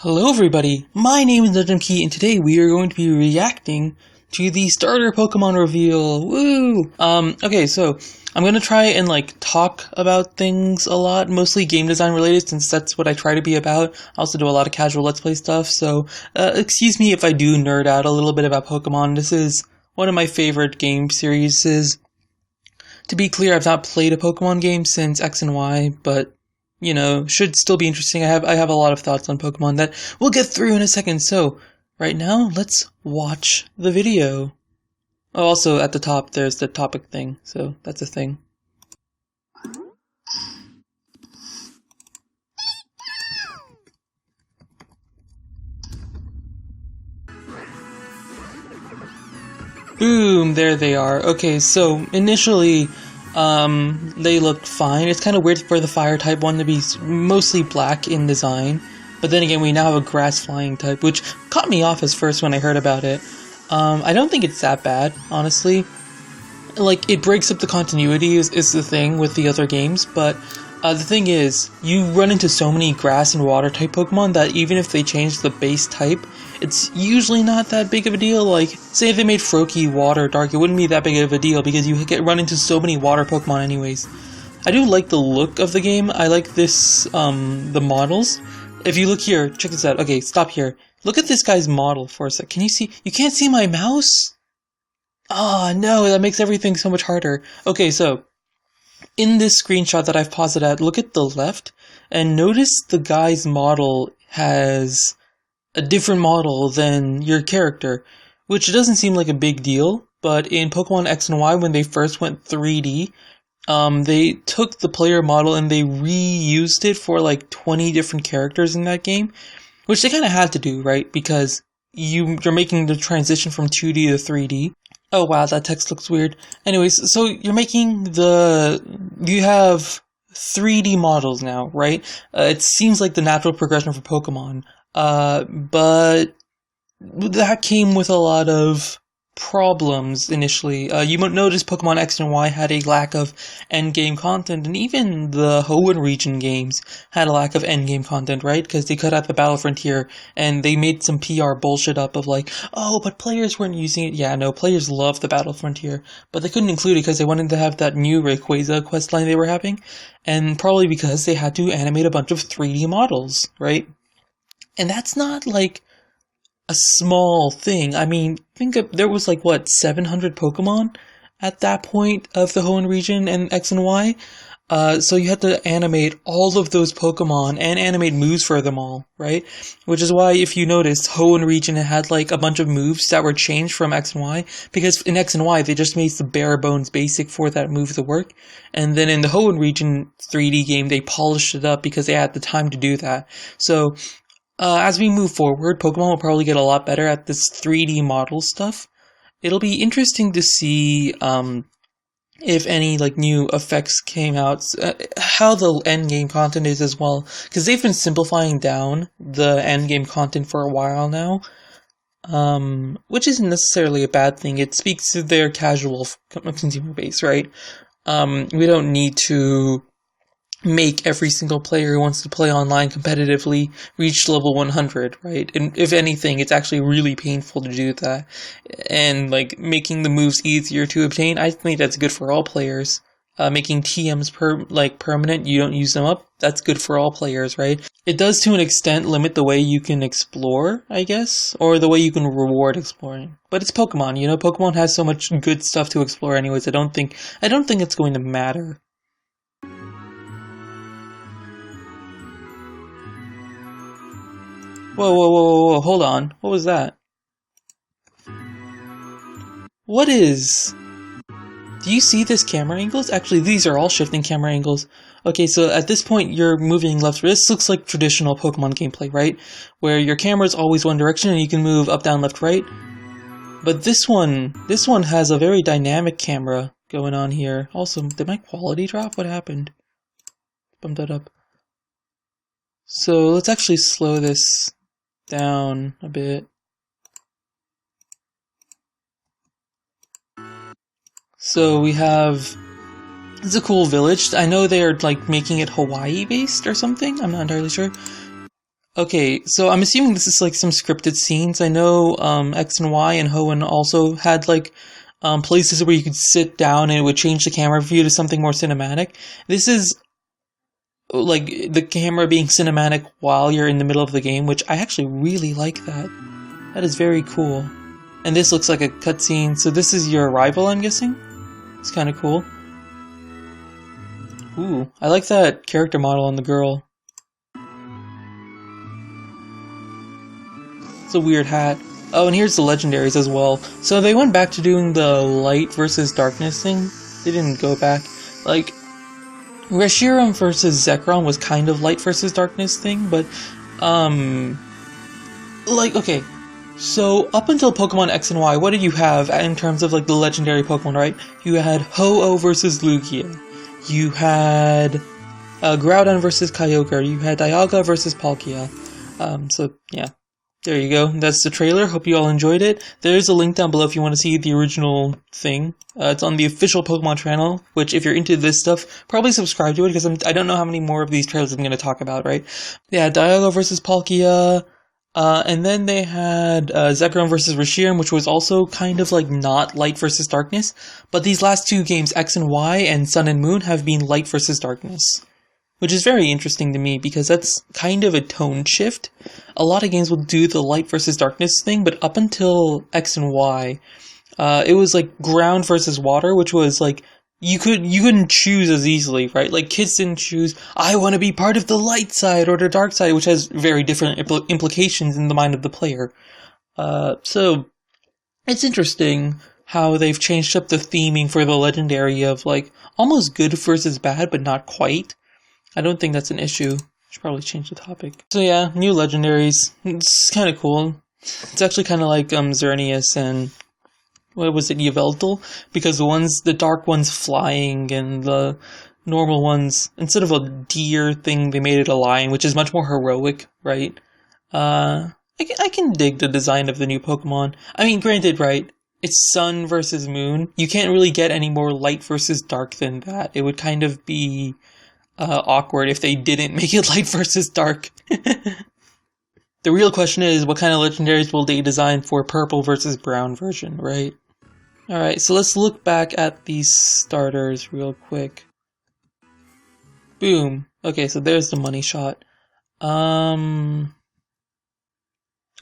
Hello everybody, my name is nujumkey and today we are going to be reacting to the starter Pokemon reveal. Woo! Okay, so I'm gonna try and talk about things a lot, mostly game design related since that's what I try to be about. I also do a lot of casual Let's Play stuff, so excuse me if I do nerd out a little bit about Pokemon. This is one of my favorite game series. To be clear, I've not played a Pokemon game since X and Y, but you know, should still be interesting. I have a lot of thoughts on Pokemon that we'll get through in a second. So, right now, let's watch the video. Oh, also, at the top, there's the topic thing, so that's a thing. Boom, there they are. Okay, so initially, they looked fine. It's kind of weird for the fire type one to be mostly black in design, but then again, we now have a grass flying type, which caught me off as first when I heard about it. I don't think it's that bad, honestly. It breaks up the continuity is the thing with the other games, but the thing is, you run into so many grass and water type Pokemon that even if they change the base type, it's usually not that big of a deal. Say if they made Froakie water dark, it wouldn't be that big of a deal because you run into so many water Pokemon anyways. I do like the look of the game. I like this, the models. If you look here, check this out. Okay, stop here. Look at this guy's model for a sec. Can you see? You can't see my mouse? Oh no, that makes everything so much harder. Okay, so in this screenshot that I've paused it at, look at the left and notice the guy's model has a different model than your character, which doesn't seem like a big deal, but in Pokemon X and Y, when they first went 3D, they took the player model and they reused it for 20 different characters in that game, which they kind of had to do, right? Because you're making the transition from 2D to 3D. Oh wow, that text looks weird. Anyways, so you have 3D models now, right? It seems like the natural progression for Pokemon. But that came with a lot of problems initially. You might notice Pokemon X and Y had a lack of endgame content, and even the Hoenn region games had a lack of endgame content, right? Because they cut out the Battle Frontier, and they made some PR bullshit up of oh, but players weren't using it. Yeah, no, players love the Battle Frontier, but they couldn't include it because they wanted to have that new Rayquaza questline they were having, and probably because they had to animate a bunch of 3D models, right? And that's not a small thing. I mean, there was 700 Pokemon at that point of the Hoenn region and X and Y. So you had to animate all of those Pokemon and animate moves for them all, right? Which is why, if you notice, Hoenn region had a bunch of moves that were changed from X and Y, because in X and Y they just made the bare bones basic for that move to work, and then in the Hoenn region 3D game they polished it up because they had the time to do that. So as we move forward, Pokemon will probably get a lot better at this 3D model stuff. It'll be interesting to see if any new effects came out, how the endgame content is as well, because they've been simplifying down the endgame content for a while now, which isn't necessarily a bad thing. It speaks to their casual consumer base, right? We don't need to make every single player who wants to play online competitively reach level 100, right? And if anything, it's actually really painful to do that. And making the moves easier to obtain, I think that's good for all players. Making TMs permanent, you don't use them up, that's good for all players, right? It does to an extent limit the way you can explore, I guess, or the way you can reward exploring. But it's Pokemon, you know, Pokemon has so much good stuff to explore anyways. I don't think it's going to matter. Whoa, hold on. What was that? Do you see this camera angles? Actually, these are all shifting camera angles. Okay, so at this point, you're moving left. This looks like traditional Pokemon gameplay, right? Where your camera is always one direction and you can move up, down, left, right. But this one has a very dynamic camera going on here. Also, did my quality drop? What happened? Bumped that up. So let's actually slow this down a bit. So we have, it's a cool village. I know they are making it Hawaii based or something. I'm not entirely sure. Okay, so I'm assuming this is like some scripted scenes. I know X and Y and Hoenn also had like places where you could sit down and it would change the camera view to something more cinematic. This is like the camera being cinematic while you're in the middle of the game, which I actually really like that. That is very cool. And this looks like a cutscene, so this is your arrival, I'm guessing? It's kind of cool. Ooh, I like that character model on the girl. It's a weird hat. Oh, and here's the legendaries as well. So they went back to doing the light versus darkness thing. They didn't go back. Like, Reshiram versus Zekrom was kind of light versus darkness thing, but, like, okay. So, up until Pokemon X and Y, what did you have in terms of, like, the legendary Pokemon, right? You had Ho-Oh versus Lugia. You had Groudon versus Kyogre. You had Dialga versus Palkia. So, yeah. There you go. That's the trailer. Hope you all enjoyed it. There's a link down below if you want to see the original thing. It's on the official Pokemon channel, which if you're into this stuff, probably subscribe to it, because I don't know how many more of these trailers I'm going to talk about, right? Yeah, Dialga versus Palkia. And then they had Zekrom versus Reshiram, which was also kind of like not light versus darkness. But these last two games, X and Y and Sun and Moon, have been light versus darkness. Which is very interesting to me, because that's kind of a tone shift. A lot of games will do the light versus darkness thing, but up until X and Y, it was like ground versus water, which was like, you couldn't choose as easily, right? Like, kids didn't choose, I want to be part of the light side or the dark side, which has very different implications in the mind of the player. So, it's interesting how they've changed up the theming for the legendary of, like, almost good versus bad, but not quite. I don't think that's an issue. Should probably change the topic. So yeah, new legendaries. It's kind of cool. It's actually kind of like Xerneas and what was it, Yveltal? Because the dark ones flying and the normal ones, instead of a deer thing, they made it a lion, which is much more heroic, right? I can dig the design of the new Pokemon. I mean, granted, right? It's sun versus moon. You can't really get any more light versus dark than that. It would kind of be awkward if they didn't make it light versus dark. The real question is, what kind of legendaries will they design for purple versus brown version, right? Alright, so let's look back at these starters real quick. Boom. Okay, so there's the money shot.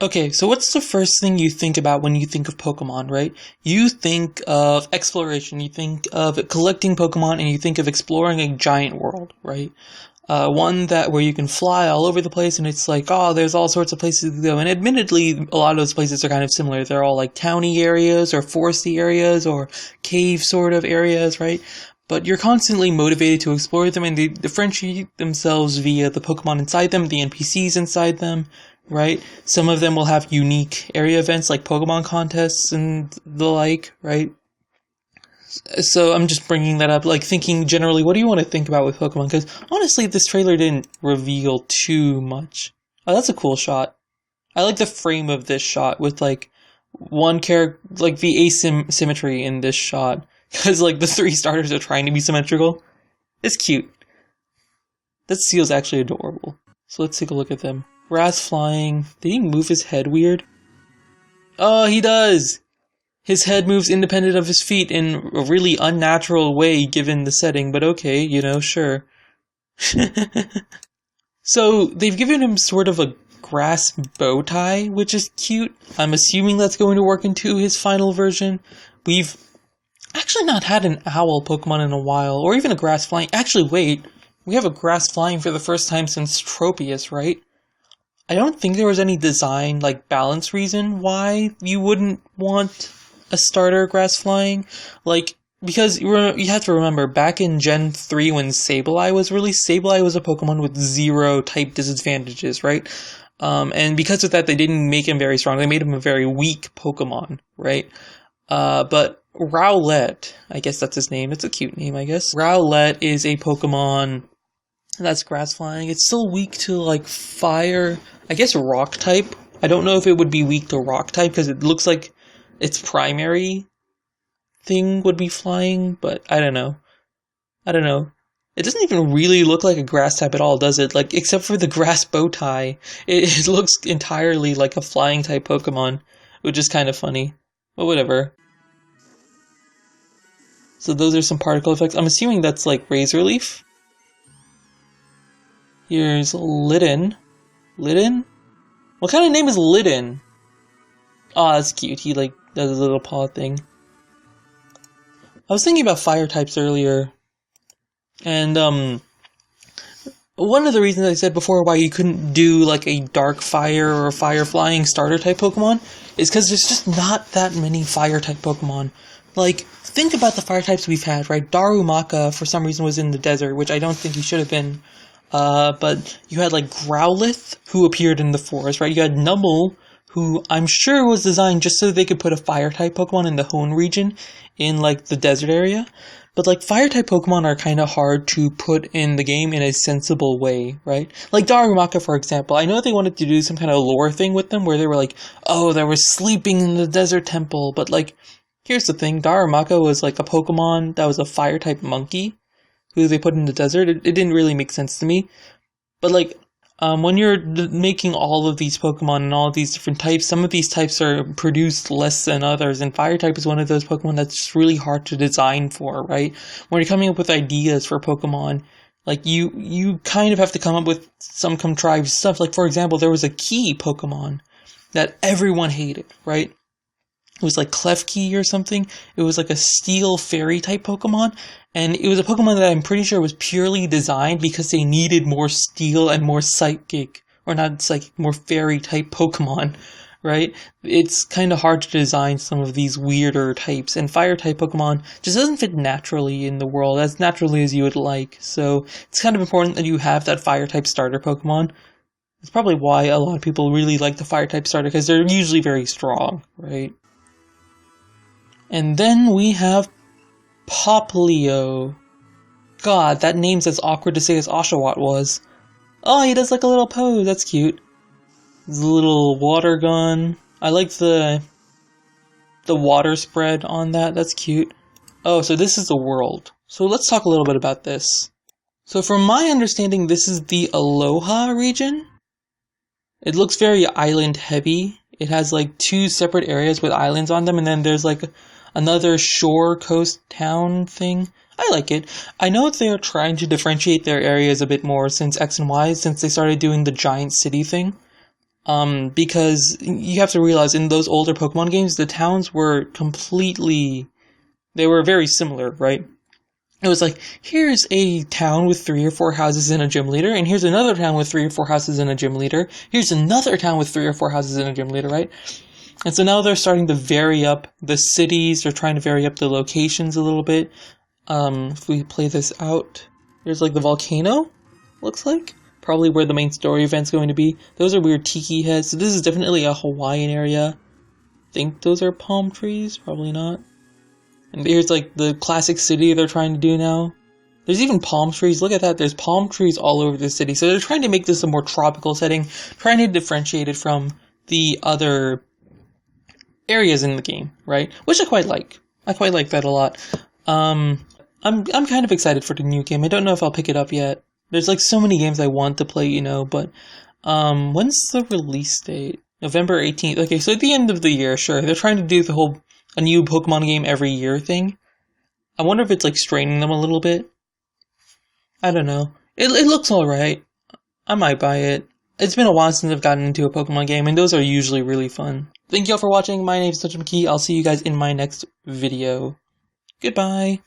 Okay, so what's the first thing you think about when you think of Pokemon, right? You think of exploration, you think of collecting Pokemon, and you think of exploring a giant world, right? One where you can fly all over the place, and it's like, oh, there's all sorts of places to go. And admittedly, a lot of those places are kind of similar. They're all like towny areas, or foresty areas, or cave sort of areas, right? But you're constantly motivated to explore them, and they differentiate themselves via the Pokemon inside them, the NPCs inside them, right? Some of them will have unique area events like Pokemon contests and the like, right? So I'm just bringing that up, like thinking generally, what do you want to think about with Pokemon? Because honestly, this trailer didn't reveal too much. Oh, that's a cool shot. I like the frame of this shot with like one character, like the asymmetry in this shot. Because like the three starters are trying to be symmetrical. It's cute. That seal's actually adorable. So let's take a look at them. Grass flying. Did he move his head weird? Oh, he does! His head moves independent of his feet in a really unnatural way given the setting, but okay, you know, sure. So, they've given him sort of a grass bow tie, which is cute. I'm assuming that's going to work into his final version. We've actually not had an owl Pokemon in a while, or even a grass flying. Actually, wait. We have a grass flying for the first time since Tropius, right? I don't think there was any design, like, balance reason why you wouldn't want a starter grass flying. Like, because you have to remember, back in Gen 3 when Sableye was released, Sableye was a Pokemon with 0 type disadvantages, right? And because of that, they didn't make him very strong. They made him a very weak Pokemon, right? But Rowlet, I guess that's his name. It's a cute name, I guess. Rowlet is a Pokemon that's grass flying. It's still weak to, like, fire, I guess rock type. I don't know if it would be weak to rock type, because it looks like its primary thing would be flying, but I don't know. It doesn't even really look like a grass type at all, does it? Like, except for the grass bow tie. It looks entirely like a flying type Pokemon, which is kind of funny. But whatever. So those are some particle effects. I'm assuming that's like Razor Leaf. Here's Litten. Litten? What kind of name is Litten? Aw, that's cute. He like does a little paw thing. I was thinking about fire types earlier. And one of the reasons I said before why you couldn't do like a dark fire or fire flying starter type Pokemon is because there's just not that many fire type Pokemon. Like, think about the fire types we've had, right? Darumaka for some reason was in the desert, which I don't think he should have been. But you had like Growlithe, who appeared in the forest, right? You had Numble, who I'm sure was designed just so they could put a fire type Pokemon in the Hoenn region in like the desert area. But like fire type Pokemon are kind of hard to put in the game in a sensible way, right? Like Darumaka, for example. I know they wanted to do some kind of lore thing with them where they were like, oh, they were sleeping in the desert temple. But like, here's the thing. Darumaka was like a Pokemon that was a fire type monkey who they put in the desert. It didn't really make sense to me. But like, when you're making all of these Pokemon and all of these different types, some of these types are produced less than others, and Fire type is one of those Pokemon that's just really hard to design for, right? When you're coming up with ideas for Pokemon, like, you kind of have to come up with some contrived stuff. Like, for example, there was a Key Pokemon that everyone hated, right? It was like Klefki or something. It was like a steel fairy type Pokemon. And it was a Pokemon that I'm pretty sure was purely designed because they needed more steel and more psychic, or not psychic, more fairy type Pokemon, right? It's kind of hard to design some of these weirder types, and fire type Pokemon just doesn't fit naturally in the world, as naturally as you would like. So it's kind of important that you have that fire type starter Pokemon. It's probably why a lot of people really like the fire type starter, because they're usually very strong, right? And then we have Poplio. God, that name's as awkward to say as Oshawott was. Oh, he does like a little pose, that's cute. His little water gun. I like the water spread on that, that's cute. Oh, so this is the world. So let's talk a little bit about this. So from my understanding, this is the Aloha region. It looks very island heavy. It has like 2 separate areas with islands on them, and then there's like another shore coast town thing. I like it. I know they're trying to differentiate their areas a bit more since X and Y, since they started doing the giant city thing. Because you have to realize in those older Pokemon games, the towns were they were very similar, right? It was like, here's a town with 3 or 4 houses and a gym leader, and here's another town with 3 or 4 houses and a gym leader. Here's another town with 3 or 4 houses and a gym leader, right? And so now they're starting to vary up the cities. They're trying to vary up the locations a little bit. If we play this out, there's like the volcano, looks like. Probably where the main story event's going to be. Those are weird tiki heads. So this is definitely a Hawaiian area. I think those are palm trees. Probably not. And here's like the classic city they're trying to do now. There's even palm trees. Look at that. There's palm trees all over the city. So they're trying to make this a more tropical setting. Trying to differentiate it from the other areas in the game, right? Which I quite like. I quite like that a lot. I'm kind of excited for the new game. I don't know if I'll pick it up yet. There's like so many games I want to play, but when's the release date? November 18th. Okay, so at the end of the year, sure. They're trying to do the whole a new Pokemon game every year thing. I wonder if it's like straining them a little bit. I don't know. It looks alright. I might buy it. It's been a while since I've gotten into a Pokemon game, and those are usually really fun. Thank you all for watching. My name is nujumkey. I'll see you guys in my next video. Goodbye.